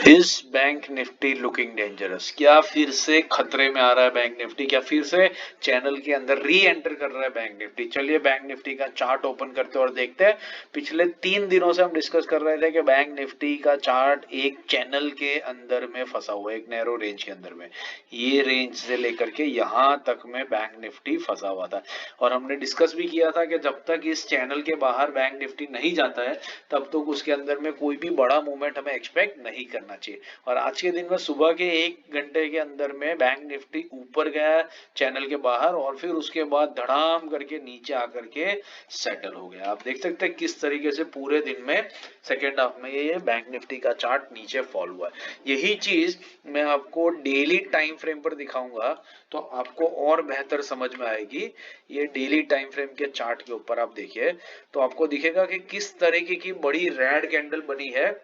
इस bank Nifty looking dangerous? क्या फिर से खतरे में आ रहा है बैंक निफ्टी? क्या फिर से चैनल के अंदर री एंटर कर रहा है बैंक निफ्टी? चलिए बैंक निफ्टी का चार्ट ओपन करते हैं और देखते हैं। पिछले 3 दिनों से हम डिस्कस कर रहे थे कि बैंक निफ्टी का चार्ट एक चैनल के अंदर में फंसा हुआ है, एक नैरो रेंज के अंदर में। ये रेंज से लेकर के यहाँ तक में बैंक निफ्टी फंसा हुआ था और हमने डिस्कस भी किया था कि जब तक इस चैनल के बाहर बैंक निफ्टी नहीं जाता है तब तक उसके अंदर में कोई भी बड़ा मूवमेंट हमें एक्सपेक्ट नहीं करना चाहिए। और आज के दिन में सुबह के 1 घंटे के अंदर में बैंक निफ्टी ऊपर गया चैनल के बाहर और फिर उसके बाद धड़ाम करके नीचे आकर के सेटल हो गया। आप देख सकते हैं किस तरीके से पूरे दिन में सेकेंड हाफ में ये बैंक निफ्टी का चार्ट नीचे फॉल हुआ है। यही चीज मैं आपको डेली टाइम फ्रेम पर दिखाऊंगा तो आपको और बेहतर समझ में आएगी। ये डेली टाइम फ्रेम के चार्ट के ऊपर आप देखिए तो आपको दिखेगा कि किस तरीके की बड़ी रेड कैंडल बनी है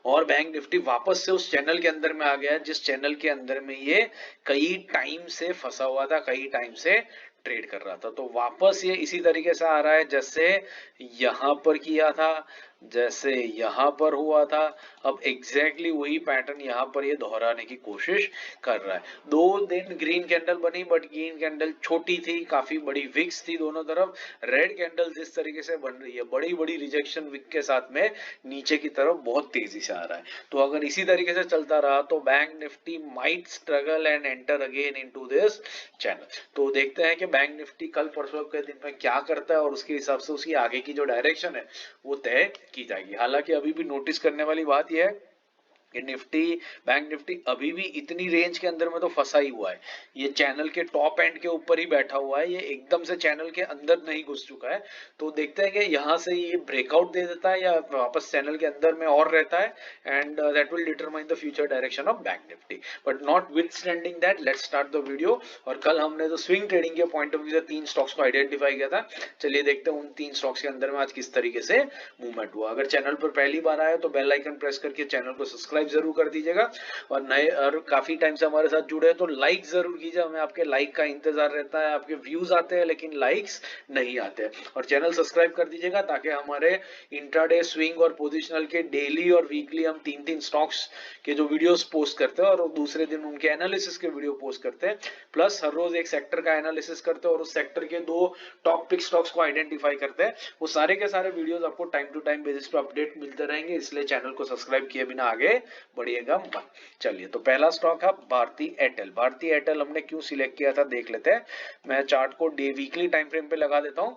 और बैंक निफ्टी वापस से उस चैनल के अंदर में आ गया जिस चैनल के अंदर में ये कई टाइम से फंसा हुआ था, कई टाइम से ट्रेड कर रहा था। तो वापस ये इसी तरीके से आ रहा है जैसे यहां पर किया था, जैसे यहां पर हुआ था। अब एग्जैक्टली वही पैटर्न यहां पर ये दोहराने की कोशिश कर रहा है। 2 दिन ग्रीन कैंडल बनी बट ग्रीन कैंडल छोटी थी, काफी बड़ी विक्स थी दोनों तरफ। रेड कैंडल जिस तरीके से बन रही है बड़ी बड़ी रिजेक्शन विक के साथ में नीचे की तरफ बहुत तेजी से आ रहा है। तो अगर इसी तरीके से चलता रहा तो bank Nifty might struggle and enter again into this channel. तो देखते हैं कि बैंक निफ्टी कल परसों के दिन में क्या करता है और उसके हिसाब से उसकी आगे की जो डायरेक्शन है वो तय की जाएगी। हालांकि अभी भी नोटिस करने वाली बात यह है कि निफ्टी, बैंक निफ्टी अभी भी इतनी रेंज के अंदर में तो फंसा ही हुआ है। ये चैनल के टॉप एंड के ऊपर ही बैठा हुआ है, ये एकदम से चैनल के अंदर नहीं घुस चुका है। तो देखते हैं कि यहाँ से ये ब्रेकआउट दे देता है या वापस चैनल के अंदर में और रहता है and that will determine the future direction of bank Nifty. But not with standing that let's start the video. और कल हमने तो स्विंग ट्रेडिंग के पॉइंट ऑफ व्यू से 3 स्टॉक्स को आइडेंटिफाई किया था। चलिए देखते हैं उन 3 स्टॉक्स के अंदर में आज किस तरीके से मूवमेंट हुआ। अगर चैनल पर पहली बार आए तो बेल आइकन प्रेस करके चैनल को सब्सक्राइब जरूर कर दीजिएगा और नए और काफी टाइम से हमारे साथ जुड़े हैं तो लाइक जरूर कीजिए। हमें आपके लाइक का इंतजार रहता है। आपके व्यूज आते हैं लेकिन लाइक्स नहीं आते। और चैनल सब्सक्राइब कर दीजिएगा ताकि हमारे इंट्राडे, स्विंग और पोजिशनल के डेली और वीकली हम 3-3 स्टॉक्स के जो वीडियोस पोस्ट करते हैं और दूसरे दिन उनके एनालिसिस के वीडियो पोस्ट करते हैं, प्लस हर रोज एक सेक्टर का एनालिसिस करते हैं और उस सेक्टर के 2 टॉप पिक स्टॉक्स को आइडेंटिफाई करते हैं। वो सारे के सारे वीडियोस आपको टाइम टू टाइम बेसिस पे अपडेट मिलते रहेंगे, इसलिए चैनल को सब्सक्राइब किए बिना आगे बढ़िएगा मत। चलिए तो पहला स्टॉक है भारती एयरटेल। भारती एयरटेल हमने क्यों सिलेक्ट किया था देख लेते हैं। मैं चार्ट को डे वीकली टाइम फ्रेम पे लगा देता हूं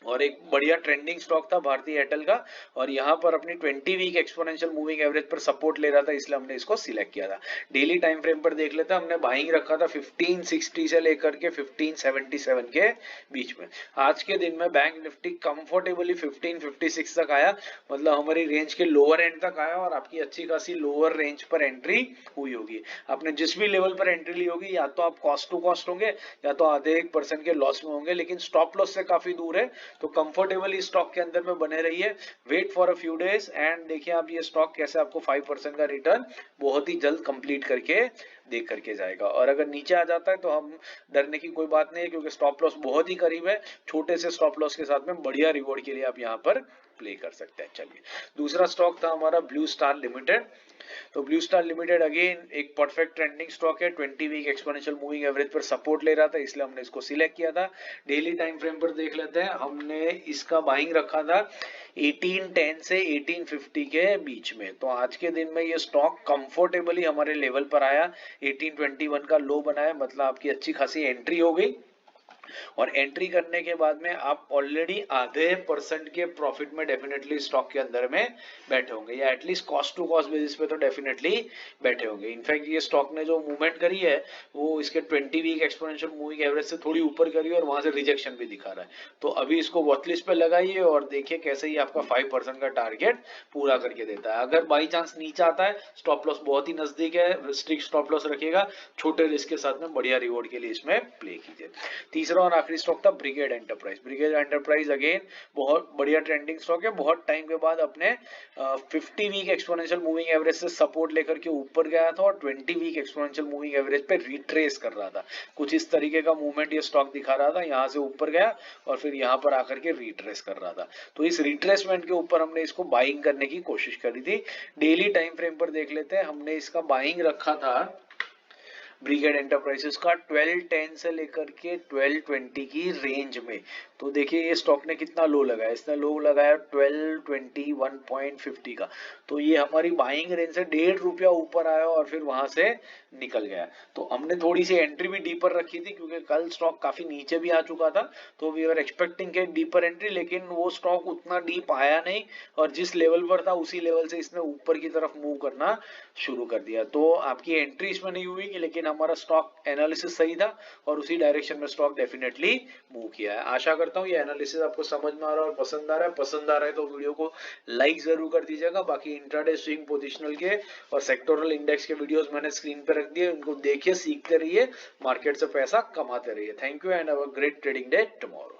और एक बढ़िया ट्रेंडिंग स्टॉक था भारतीय एयरटेल का और यहाँ पर अपनी 20 वीक एक्सपोनेंशियल मूविंग एवरेज पर सपोर्ट ले रहा था, इसलिए हमने इसको सिलेक्ट किया था। डेली टाइम फ्रेम पर देख लेते हैं। हमने बाइंग रखा था 1560 से लेकर के 1577 के बीच में। आज के दिन में बैंक निफ्टी कंफर्टेबली 1556 तक आया, मतलब हमारी रेंज के लोअर एंड तक आया और आपकी अच्छी खासी लोअर रेंज पर एंट्री हुई होगी। आपने जिस भी लेवल पर एंट्री ली होगी या तो आप कॉस्ट टू कॉस्ट होंगे या तो आधे 1% के लॉस में होंगे, लेकिन स्टॉप लॉस से काफी दूर है। तो कंफर्टेबली स्टॉक के अंदर में बने रहिए, wait for a few days and देखिए आप ये स्टॉक कैसे आपको 5% का रिटर्न बहुत ही जल्द कंप्लीट करके देख करके जाएगा। और अगर नीचे आ जाता है तो हम डरने की कोई बात नहीं है क्योंकि स्टॉप लॉस बहुत ही करीब है। छोटे से स्टॉप लॉस के साथ में बढ़िया रिवॉर्ड के लिए आप यहाँ पर प्ले कर सकते हैं। चलिए दूसरा स्टॉक था हमारा ब्लू स्टार लिमिटेड। तो ब्लू स्टार लिमिटेड अगेन एक परफेक्ट ट्रेंडिंग स्टॉक है, 20 वीक एक्सपोनेंशियल मूविंग एवरेज पर सपोर्ट ले रहा था, इसलिए हमने इसको सिलेक्ट किया था। डेली टाइम फ्रेम पर देख लेते हैं। हमने इसका बाइंग रखा था 1810 से 1850 के बीच में। तो आज के दिन में ये स्टॉक कंफर्टेबली हमारे लेवल पर आया, 1821 का लो बनाया, मतलब आपकी अच्छी खासी एंट्री हो गई। और एंट्री करने के बाद में आप ऑलरेडी आधे परसेंट के प्रॉफिट में डेफिनेटली स्टॉक के अंदर में बैठे होंगे या at least cost to cost basis पे तो डेफिनेटली बैठे होंगे। इनफैक्ट ये स्टॉक ने जो मूवमेंट करी है वो इसके 20 वीक एक्सपोनेंशियल मूविंग एवरेज से थोड़ी ऊपर करी और वहां से रिजेक्शन भी दिखा रहा है। तो अभी इसको वॉचलिस्ट पे लगाइए और देखिए कैसे ही आपका 5% का टारगेट पूरा करके देता है। अगर बाई चांस नीचे आता है स्टॉप लॉस बहुत ही नजदीक है, स्ट्रिक्ट स्टॉप लॉस रखिएगा, छोटे रिस्क के साथ में बढ़िया रिवॉर्ड के लिए इसमें प्ले कीजिए। तीसरा तीसरा और आखिरी स्टॉक था brigade enterprise. Brigade enterprise again बहुत बढ़िया ट्रेंडिंग स्टॉक है, बहुत टाइम के बाद अपने 50 वीक एक्सपोनेंशियल मूविंग एवरेज से सपोर्ट लेकर के ऊपर गया था और 20 वीक एक्सपोनेंशियल मूविंग एवरेज पे रिट्रेस कर रहा था। कुछ इस तरीके का मूवमेंट ये स्टॉक दिखा रहा था, यहाँ से ऊपर गया और फिर यहाँ पर आकर के रिट्रेस कर रहा था। तो इस रिट्रेसमेंट के ऊपर हमने इसको बाइंग करने की कोशिश करी थी। डेली टाइम फ्रेम पर देख लेते हैं, हमने इसका बाइंग रखा था ब्रिगेड एंटरप्राइजेस का 1210 से लेकर के 1220 की रेंज में। तो देखिए ये स्टॉक ने कितना लो लगाया, इसने लो लगाया 1221.50 का। तो ये हमारी बाइंग रेंज से ₹1.5 ऊपर आया और फिर वहां से निकल गया। तो हमने थोड़ी सी एंट्री भी डीपर रखी थी क्योंकि कल स्टॉक काफी नीचे भी आ चुका था, तो वी आर एक्सपेक्टिंग के डीपर एंट्री, लेकिन वो स्टॉक उतना डीप आया नहीं और जिस लेवल पर था उसी लेवल से इसने ऊपर की तरफ मूव करना शुरू कर दिया। तो आपकी एंट्री इसमें नहीं हुई, लेकिन हमारा स्टॉक एनालिसिस सही था और उसी डायरेक्शन में स्टॉक डेफिनेटली मूव किया है। आशा करता हूँ ये एनालिसिस आपको समझ में आ रहा है और पसंद आ रहा है। पसंद आ रहा है तो वीडियो को लाइक जरूर कर दीजिएगा। बाकी इंट्राडे स्विंग पोजिशनल के और सेक्टोरल इंडेक्स के वीडियोस मैंने स्क्रीन पे रख दिए, उनको देखिए, सीखते रहिए, मार्केट से पैसा कमाते रहिए। Thank you and have a great trading day tomorrow.